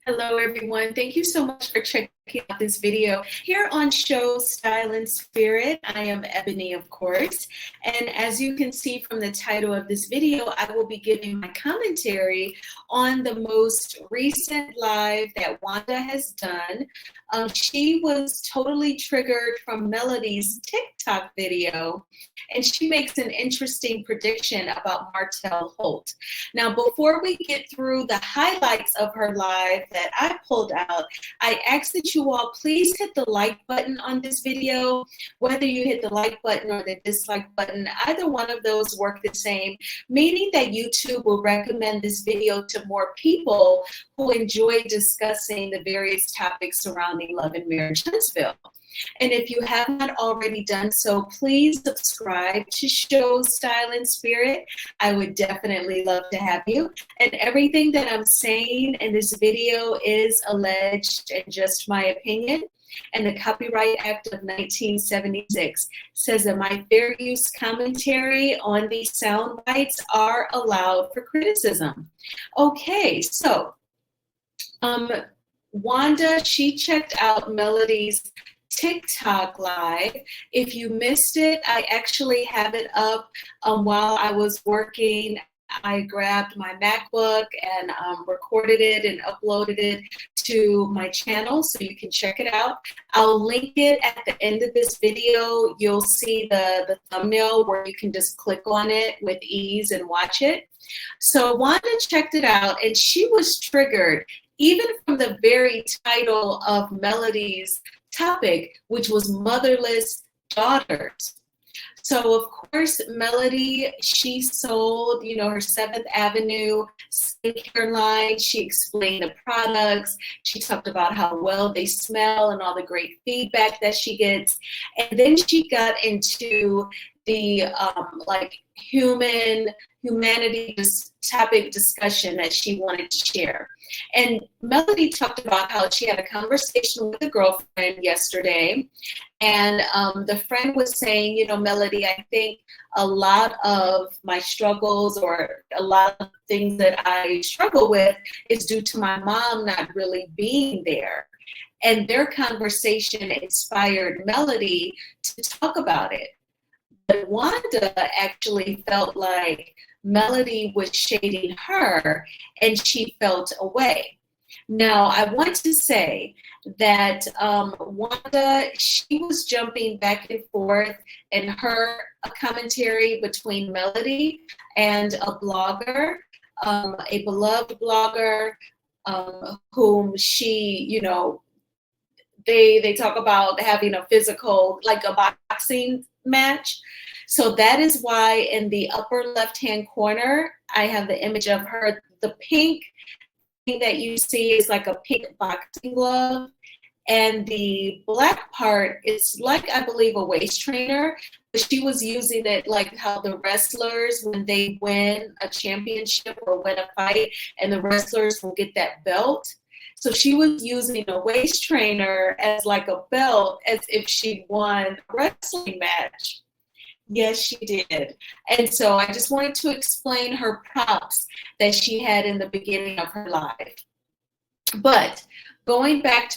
Hello, everyone. Thank you so much for checking out this video. Here on Show Style and Spirit, I am Ebony, of course. And as you can see from the title of this video, I will be giving my commentary on the most recent live that Wanda has done. She was totally triggered from Melody's TikTok video, and she makes an interesting prediction about Martell Holt. Now, before we get through the highlights of her live that I pulled out, I ask that you all please hit the like button on this video. Whether you hit the like button or the dislike button, either one of those work the same, meaning that YouTube will recommend this video to more people who enjoy discussing the various topics surrounding love and marriage Huntsville. And if you have not already done so, please subscribe to Show Style and Spirit. I would definitely love to have you. And everything that I'm saying in this video is alleged and just my opinion. And the Copyright Act of 1976 says that my fair use commentary on these sound bites are allowed for criticism. Okay, so Wanda, she checked out Melody's TikTok live. If you missed it, I actually have it up while I was working. I grabbed my MacBook and recorded it and uploaded it to my channel so you can check it out. I'll link it at the end of this video. You'll see the thumbnail where you can just click on it with ease and watch it. So Wanda checked it out and she was triggered even from the very title of Melody's topic, which was motherless daughters. So of course, Melody, she sold, her 7th Avenue skincare line. She explained the products. She talked about how well they smell and all the great feedback that she gets. And then she got into the humanity topic discussion that she wanted to share. And Melody talked about how she had a conversation with a girlfriend yesterday, and the friend was saying, Melody, I think a lot of my struggles or a lot of things that I struggle with is due to my mom not really being there. And their conversation inspired Melody to talk about it. But Wanda actually felt like Melody was shading her and she felt away. Now, I want to say that Wanda, she was jumping back and forth in her commentary between Melody and a blogger, a beloved blogger, whom she, they talk about having a physical, like a boxing match. So that is why in the upper left-hand corner, I have the image of her. The pink thing that you see is like a pink boxing glove. And the black part is like, I believe, a waist trainer. But she was using it like how the wrestlers, when they win a championship or win a fight, and the wrestlers will get that belt. So she was using a waist trainer as like a belt, as if she won a wrestling match. Yes, she did. And so I just wanted to explain her props that she had in the beginning of her live. But going back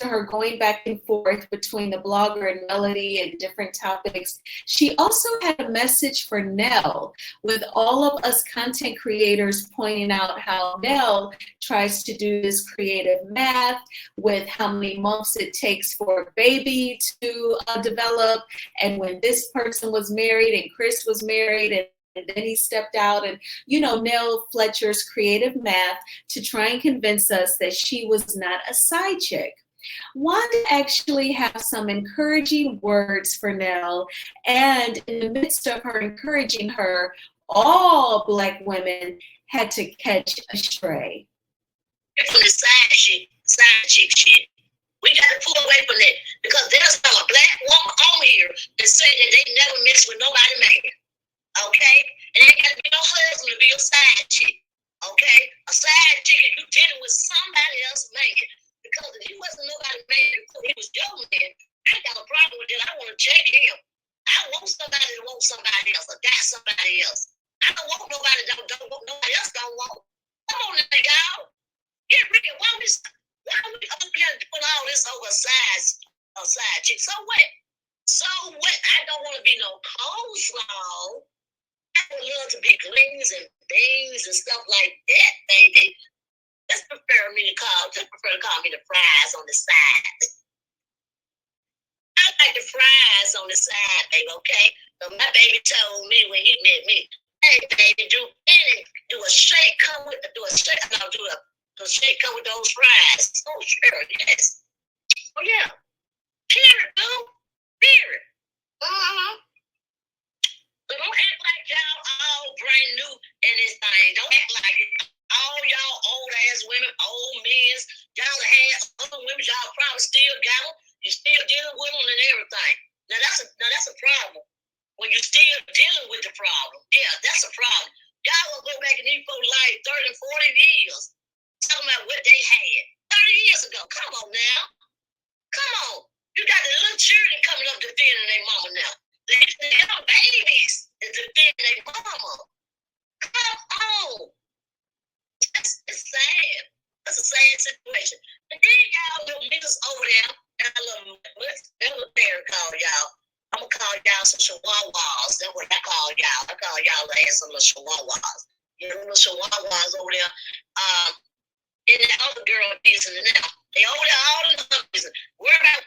and forth between the blogger and Melody and different topics, she also had a message for Nell, with all of us content creators pointing out how Nell tries to do this creative math with how many months it takes for a baby to develop. And when this person was married and Chris was married and then he stepped out, and Nell Fletcher's creative math to try and convince us that she was not a side chick. Wanda actually has some encouraging words for Nell, and in the midst of her encouraging her, all Black women had to catch a stray. From the side chick shit. We got to pull away from that, because there's not a Black woman on here that said that they never mess with nobody man. Okay? And it ain't got to be no husband to be a side chick. Okay? A side chick, if you dealing with somebody else man. Because if he wasn't nobody man before he was your man, I got a problem with that. I want to check him. I want somebody to want somebody else or got somebody else. I don't want nobody that don't want nobody else don't want. Come on now, y'all. Get real. Why this over a side chick. So what? So what? I don't want to be no coleslaw. I would love to be greens and beans and stuff like that, baby. Just prefer to call me the fries on the side. I like the fries on the side, baby, okay? So my baby told me when he met me, hey baby, do a shake come with those fries. Oh sure, yes. Oh yeah. Period, boo. Period. Uh-huh. So don't act like y'all all brand new in this thing. Don't act like it. All y'all old ass women, old men, y'all had other women, y'all probably still got them. You still dealing with them and everything. Now that's a problem. When you still dealing with the problem, yeah, that's a problem. Y'all will go back in these folks' life 30 and 40 years, talking about what they had 30 years ago. Come on now. Come on. You got the little children coming up defending their mama now. The young babies is defending their mama. Come on. It's sad. That's a sad situation. And then y'all little niggas over there, what's there called y'all? I'm gonna call y'all some chihuahuas. That's what I call y'all. I call y'all ass some little chihuahuas. You know, little chihuahuas over there. And the other girl business now. They over there all in the business. Where about?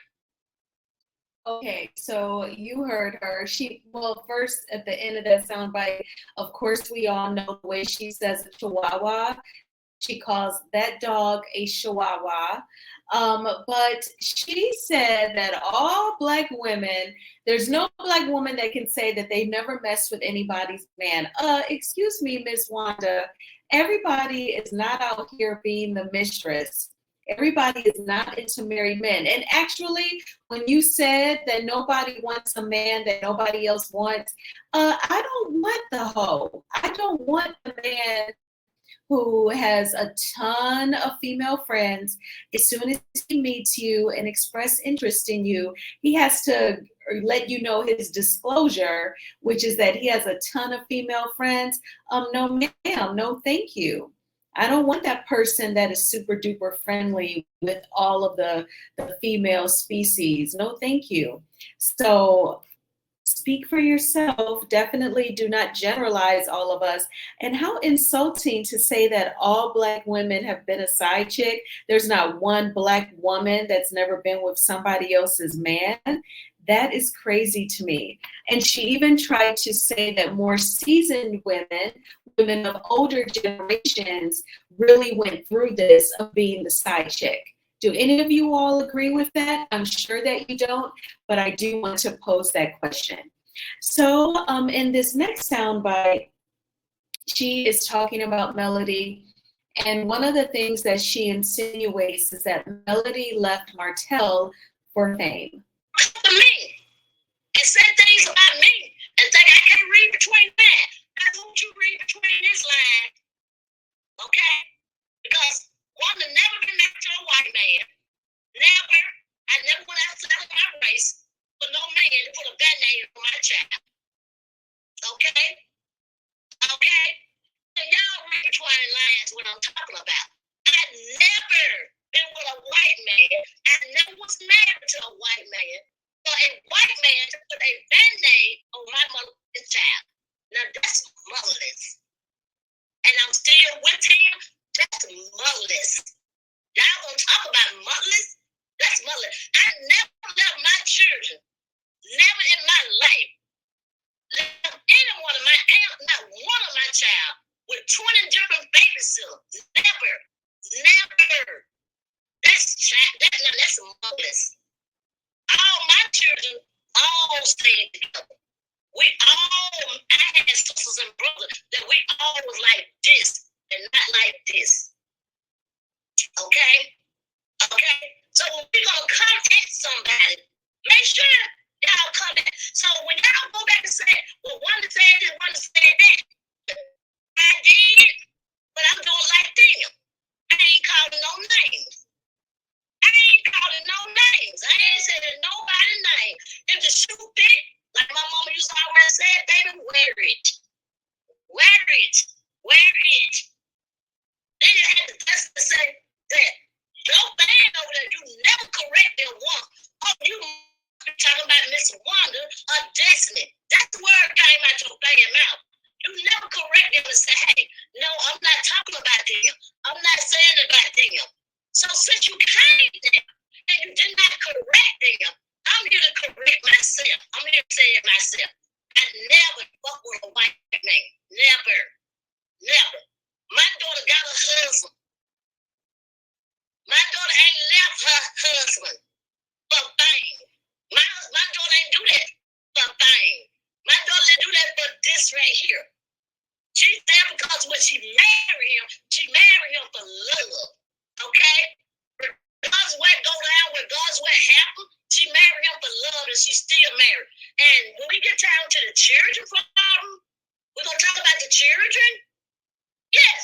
Okay, so you heard her. First at the end of that soundbite, of course, we all know the way she says a chihuahua. She calls that dog a chihuahua. But she said that all Black women, there's no Black woman that can say that they never messed with anybody's man. Excuse me, Miss Wanda. Everybody is not out here being the mistress. Everybody is not into married men. And actually, when you said that nobody wants a man that nobody else wants, I don't want the hoe. I don't want the man who has a ton of female friends. As soon as he meets you and express interest in you, he has to let you know his disclosure, which is that he has a ton of female friends. No, ma'am, no, thank you. I don't want that person that is super duper friendly with all of the female species. No, thank you. So speak for yourself. Definitely do not generalize all of us. And how insulting to say that all Black women have been a side chick. There's not one Black woman that's never been with somebody else's man. That is crazy to me. And she even tried to say that more seasoned women of older generations really went through this of being the side chick. Do any of you all agree with that? I'm sure that you don't, but I do want to pose that question. So in this next soundbite, she is talking about Melody. And one of the things that she insinuates is that Melody left Martell for fame. To me and said things about me and think I can't read between that. I want you read between this line, okay? Because Wanda never been married to a white man. Never. I never went outside of my race for no man to put a band-aid on my child. Okay? Okay? And y'all read between lines what I'm talking about. I never been with a white man. I never was married to a white man. For a white man to put a band-aid on my mother's child. Now that's motherless. And I'm still with him. That's motherless. Y'all gonna talk about motherless? That's motherless. I never left my children. Never in my life. Left not one of my child with 20 different babysitters. Never. Never. That's motherless. All my children all stayed together. I had sisters and brothers that we all was like this and not like this. Okay? Okay? So when we gonna come at somebody, make sure y'all come back. So when y'all go back and say, well, Wanda said this, Wanda said that. I did, but I'm doing like them. I ain't calling no names. I ain't saying nobody's name. If the shoe fit, like my mama used to always say, baby, wear it. Wear it. Wear it. Then you had the guts to say that your man over there, you never correct them. So since you came there and you did not correct them, I'm here to correct myself. I'm here to say it myself. I never fuck with a white man. Never. Never. My daughter got a husband. My daughter ain't left her husband for fame. My daughter ain't do that for fame. My daughter didn't do that for this right here. She's there because when she married him for love. Okay? Regardless of what go down, regardless of what happened, she married him for love and she's still married. And when we get down to the children problem, we're going to talk about the children. Yes.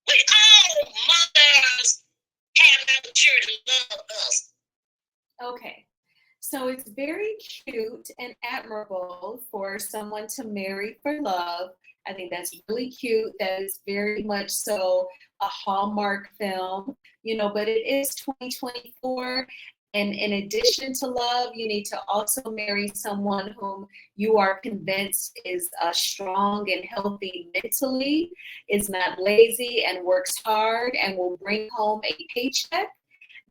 We all mothers have other children love us. Okay. So it's very cute and admirable for someone to marry for love. I think that's really cute. That is very much so a Hallmark film, but it is 2024. And in addition to love, you need to also marry someone whom you are convinced is strong and healthy mentally, is not lazy and works hard and will bring home a paycheck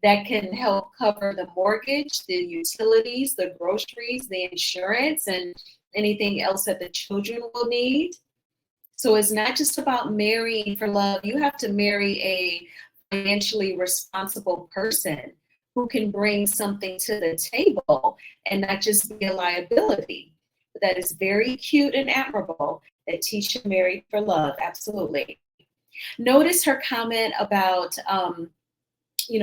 that can help cover the mortgage, the utilities, the groceries, the insurance, and anything else that the children will need. So it's not just about marrying for love. You have to marry a financially responsible person who can bring something to the table and not just be a liability. That is very cute and admirable that Tisha married for love. Absolutely. Notice her comment about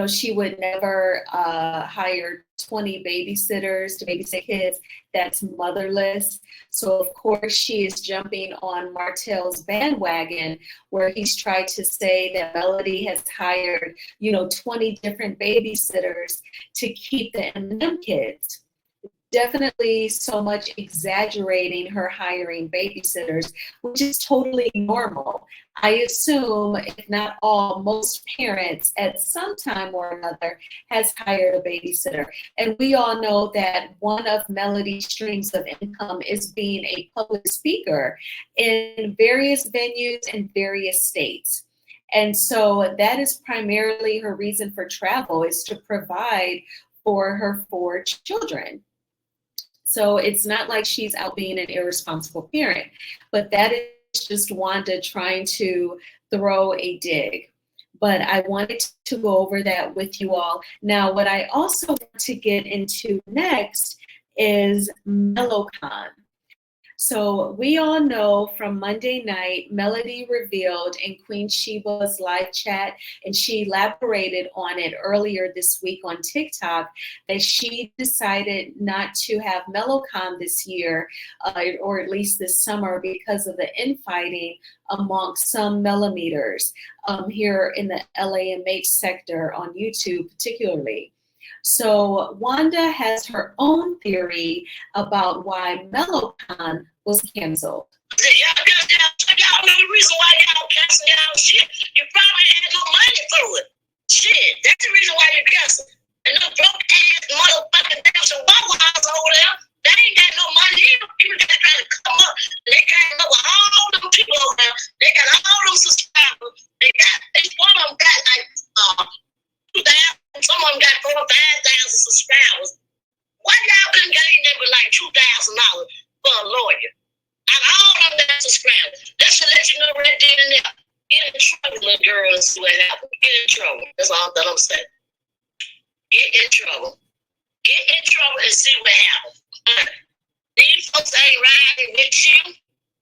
she would never hire 20 babysitters to babysit kids. That's motherless. So of course she is jumping on Martell's bandwagon, where he's tried to say that Melody has hired 20 different babysitters to keep the M&M kids. Definitely so much exaggerating her hiring babysitters, which is totally normal. I assume, if not all, most parents at some time or another has hired a babysitter. And we all know that one of Melody's streams of income is being a public speaker in various venues in various states. And so that is primarily her reason for travel, is to provide for her 4 children. So it's not like she's out being an irresponsible parent, but that is just Wanda trying to throw a dig. But I wanted to go over that with you all. Now, what I also want to get into next is Melonicon. So we all know from Monday night, Melody revealed in Queen Sheba's live chat, and she elaborated on it earlier this week on TikTok, that she decided not to have Melonicon this year, or at least this summer, because of the infighting amongst some millimeters here in the LAMH sector on YouTube particularly. So Wanda has her own theory about why Melonicon was canceled. Y'all know the reason why y'all cancel y'all shit. You probably had no money for it. Shit, that's the reason why you cancel. And no broke ass motherfucking damn Wawas over there, they ain't got no money. People just trying to come up. They came up with all them people over there. They got all them subscribers. Each one of them got like 2,000. Some of them got 4,000 or 5,000 subscribers. Why y'all couldn't gain them with like $2,000 for a lawyer? Out of all of them that subscribers, that should let you know right then and there. Get in trouble, little girl, and see what happens. Get in trouble. That's all that I'm saying. Get in trouble. Get in trouble and see what happens. These folks ain't riding with you.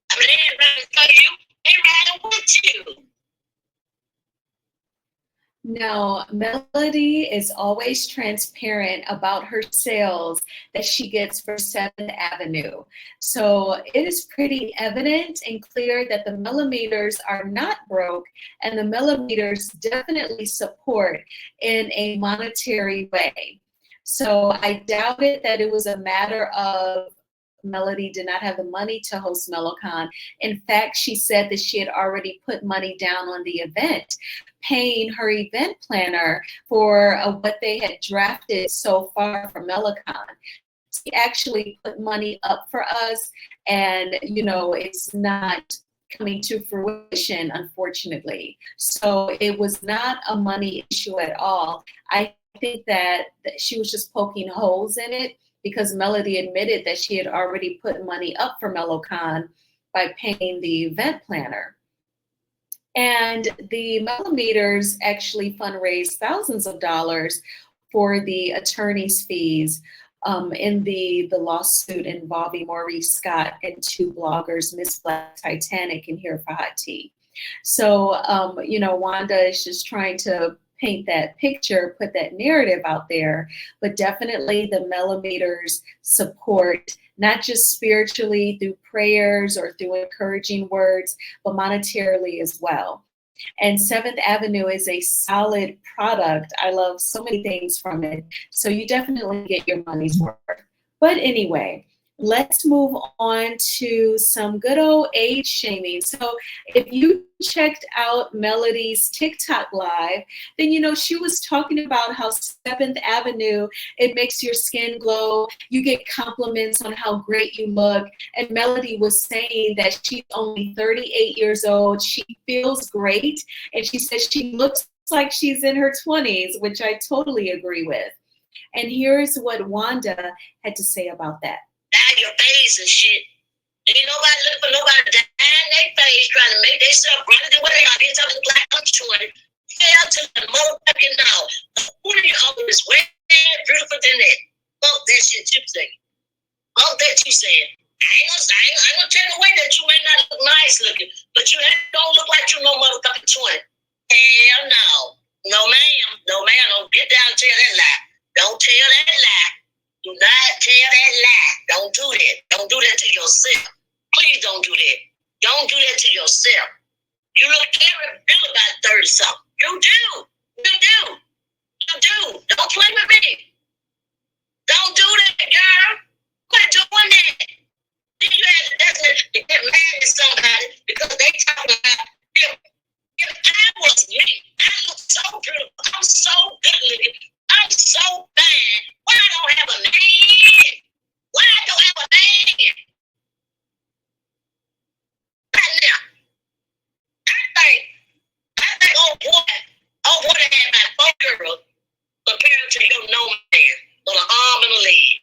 I mean, they ain't riding for you. They riding with you. Now, Melody is always transparent about her sales that she gets for 7th Avenue. So it is pretty evident and clear that the millimeters are not broke, and the millimeters definitely support in a monetary way. So I doubted that it was a matter of Melody did not have the money to host Melonicon. In fact, she said that she had already put money down on the event, paying her event planner for what they had drafted so far for Melonicon. She actually put money up for us, and it's not coming to fruition, unfortunately. So it was not a money issue at all. I think that she was just poking holes in it because Melody admitted that she had already put money up for Melonicon by paying the event planner. And the Melometers actually fundraised thousands of dollars for the attorney's fees in the lawsuit involving Maurice Scott and two bloggers, Miss Black Titanic and Here for Hot Tea. So, Wanda is just trying to paint that picture, put that narrative out there, but definitely the Melometers support, not just spiritually through prayers or through encouraging words, but monetarily as well. And Seventh Avenue is a solid product. I love so many things from it. So you definitely get your money's worth. But anyway, let's move on to some good old age shaming. So if you checked out Melody's TikTok live, then she was talking about how Seventh Avenue, it makes your skin glow. You get compliments on how great you look. And Melody was saying that she's only 38 years old. She feels great. And she says she looks like she's in her 20s, which I totally agree with. And here's what Wanda had to say about that. Dye your face and shit. Ain't nobody looking for nobody dyeing their face trying to make themselves brighter than what they are. These are black country. Hell to the motherfucking now. Who do you always way beautiful than that? Fuck that shit you say. Fuck that you saying. I ain't gonna take away that you may not look nice looking, but you don't look like you no motherfucking 20. Hell no. No ma'am. No ma'am. Don't get down and tell that lie. Don't tell that lie. Do not tell that lie. Don't do that. Don't do that to yourself. Please don't do that. Don't do that to yourself. You look every bit about 30-something. You do. You do. You do. Don't play with me. Don't do that, girl. Quit doing that. Then you have to definitely get mad at somebody because they talking about if I was me, I look so beautiful. I'm so good looking. I'm so fine. Why I don't have a man? Why I don't have a man? Right now, I think oh boy, they had my 4 girls compared to your no man with an arm and a leg.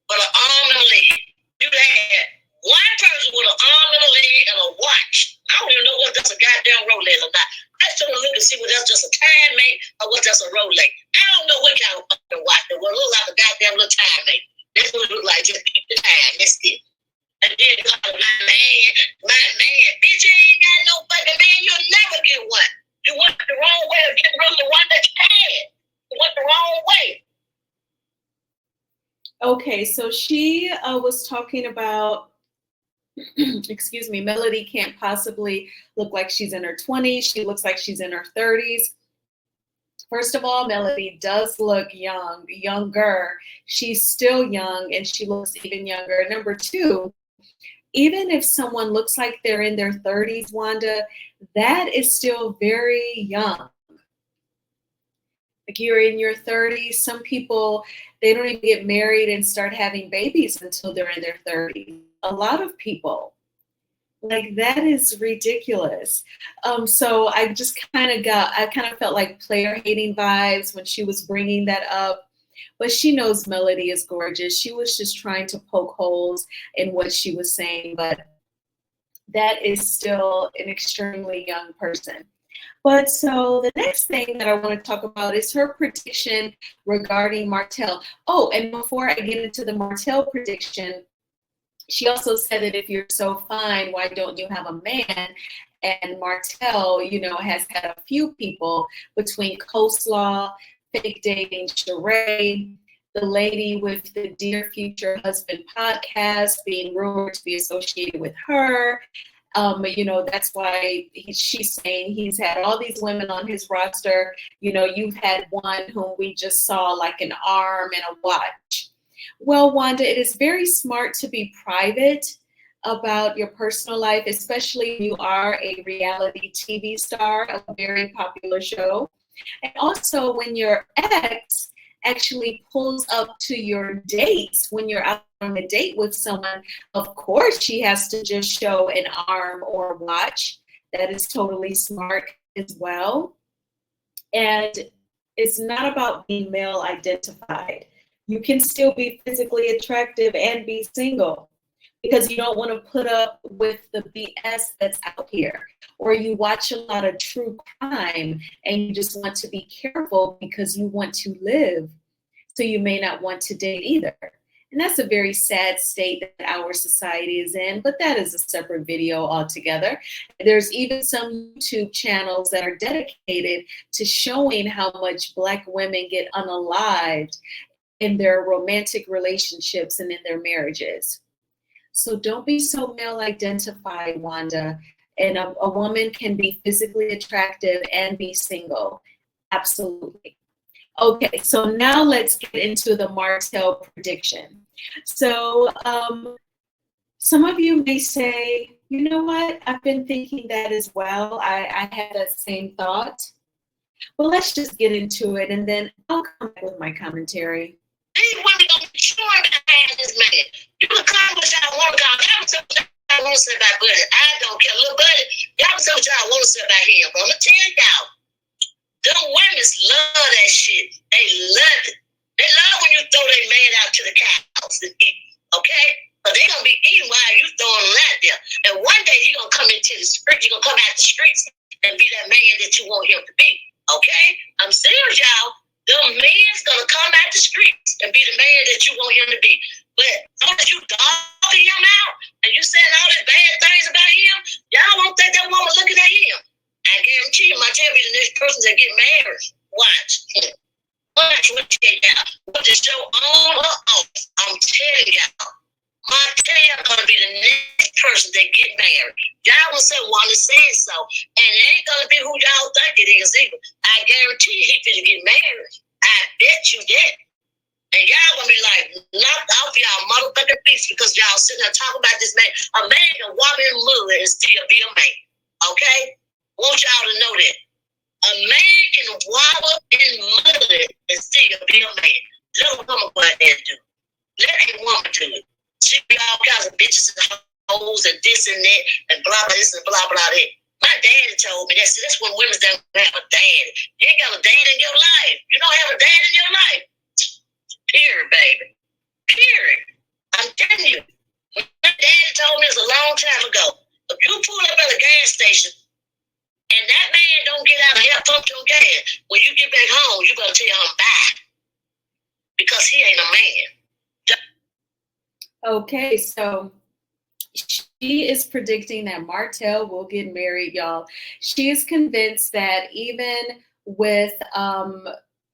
With an arm and a leg. You had one person with an arm and a leg and a watch. I don't even know what that's a goddamn Rolex or not. I still look and see whether that's just a time mate or what that's a Rolex. I don't know what kind of fucking watch. It will look like a goddamn little time mate. That's what it look like. Just keep the time. That's it. And then my man. Bitch, you ain't got no fucking man. You'll never get one. You went the wrong way of getting rid of the one that you had. You went the wrong way. Okay, so she was talking about, excuse me, Melody can't possibly look like she's in her 20s. She looks like she's in her 30s. First of all, Melody does look younger. She's still young and she looks even younger. Number two, even if someone looks like they're in their 30s, Wanda, that is still very young. Like you're in your 30s, some people, they don't even get married and start having babies until they're in their 30s. A lot of people. Like that is ridiculous. So I just kind of felt like player hating vibes when she was bringing that up. But she knows Melody is gorgeous. She was just trying to poke holes in what she was saying, but that is still an extremely young person. But so the next thing that I want to talk about is her prediction regarding Martell. Oh, and before I get into the Martell prediction, she also said that if you're so fine, why don't you have a man? And Martell, has had a few people between Coleslaw, Fake Dating Sheree, the lady with the Dear Future Husband podcast being rumored to be associated with her. That's why she's saying he's had all these women on his roster. You've had one whom we just saw like an arm and a watch. Well, Wanda, it is very smart to be private about your personal life, especially if you are a reality TV star, a very popular show. And also when your ex actually pulls up to your dates when you're out on a date with someone, of course she has to just show an arm or watch. That is totally smart as well. And it's not about being male identified. You can still be physically attractive and be single, because you don't want to put up with the BS that's out here. Or you watch a lot of true crime and you just want to be careful because you want to live. So you may not want to date either. And that's a very sad state that our society is in, but that is a separate video altogether. There's even some YouTube channels that are dedicated to showing how much Black women get unalived in their romantic relationships and in their marriages. So don't be so male identified, Wanda. And a woman can be physically attractive and be single. Absolutely. Okay, so now let's get into the Martell prediction. So some of you may say, you know what, I've been thinking that as well. I had that same thought. Well, let's just get into it and then I'll come back with my commentary. These women gonna be sure behind this man. You can come with y'all want to come. Y'all say what y'all want to say about Buddy. I don't care, little Buddy. Y'all say what y'all want to say about him. But I'm gonna tell y'all, them women love that shit. They love it. They love when you throw their man out to the cows and eat. Okay? But they gonna be eating while you throwing them out there. And one day he gonna come into the street. He gonna come out the streets and be that man that you want him to be. Okay? I'm serious, y'all. Them men's gonna come out the streets and be the man that you want him to be. But as long as you dogging him out and you saying all these bad things about him, y'all won't think that woman looking at him. I guarantee you, Martell be the next person that get married. Watch. Watch what you got. What the show on or off. I'm telling y'all. Martell gonna be the next person that get married. Y'all will say Wanda said so. And it ain't gonna be who y'all think it is either. I guarantee you he finna get married. I bet you that. And y'all gonna be like knocked off y'all motherfucking feet because y'all sitting there talking about this man. A man can walk in mud and still be a man. Okay? Want y'all to know that. A man can wallow in mud and still be a man. Let a woman go out there and do it. Let a woman do it. She be all kinds of bitches and hoes and this and that and blah blah this and blah blah that. My daddy told me that's when women don't have a daddy. You ain't got a dad in your life. You don't have a dad in your life. Period, baby. Period. I'm telling you. My daddy told me this a long time ago. If you pull up at a gas station and that man don't get out and help pump your gas, when you get back home, you better tell him bye. Because he ain't a man. Okay, so she is predicting that Martell will get married, y'all. She is convinced that even with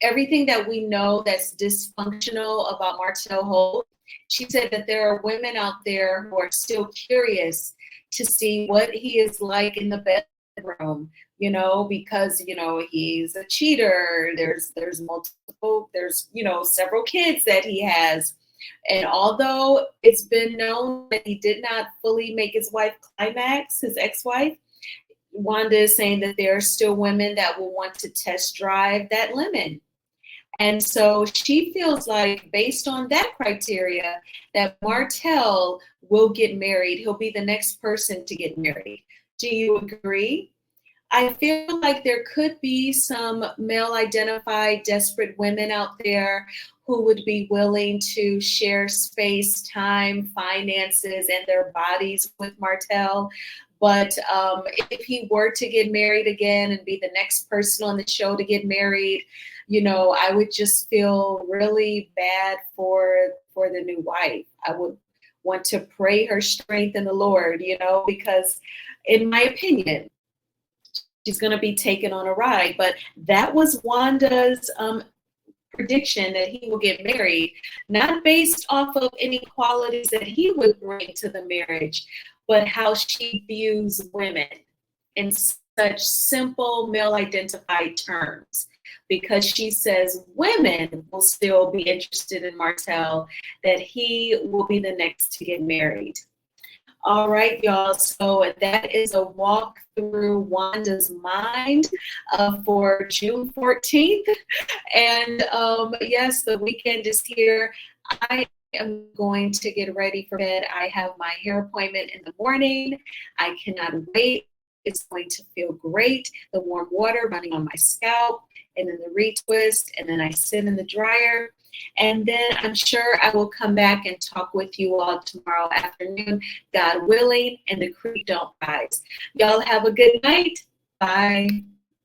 everything that we know that's dysfunctional about Martell Holt, she said that there are women out there who are still curious to see what he is like in the bedroom, you know, because, you know, he's a cheater. There's multiple, you know, several kids that he has. And although it's been known that he did not fully make his wife climax, his ex-wife, Wanda is saying that there are still women that will want to test drive that lemon. And so she feels like, based on that criteria, that Martell will get married. He'll be the next person to get married. Do you agree? I feel like there could be some male-identified desperate women out there who would be willing to share space, time, finances, and their bodies with Martell. But if he were to get married again and be the next person on the show to get married, you know, I would just feel really bad for the new wife. I would want to pray her strength in the Lord, you know, because in my opinion, she's going to be taken on a ride. But that was Wanda's prediction, that he will get married, not based off of any qualities that he would bring to the marriage, but how she views women in such simple male-identified terms. Because she says women will still be interested in Martell, that he will be the next to get married. All right, y'all. So that is a walk through Wanda's mind for June 14th. And yes, the weekend is here. I am going to get ready for bed. I have my hair appointment in the morning. I cannot wait. It's going to feel great. The warm water running on my scalp, and then the retwist, and then I sit in the dryer. And then I'm sure I will come back and talk with you all tomorrow afternoon, God willing, and the creek don't rise. Y'all have a good night. Bye.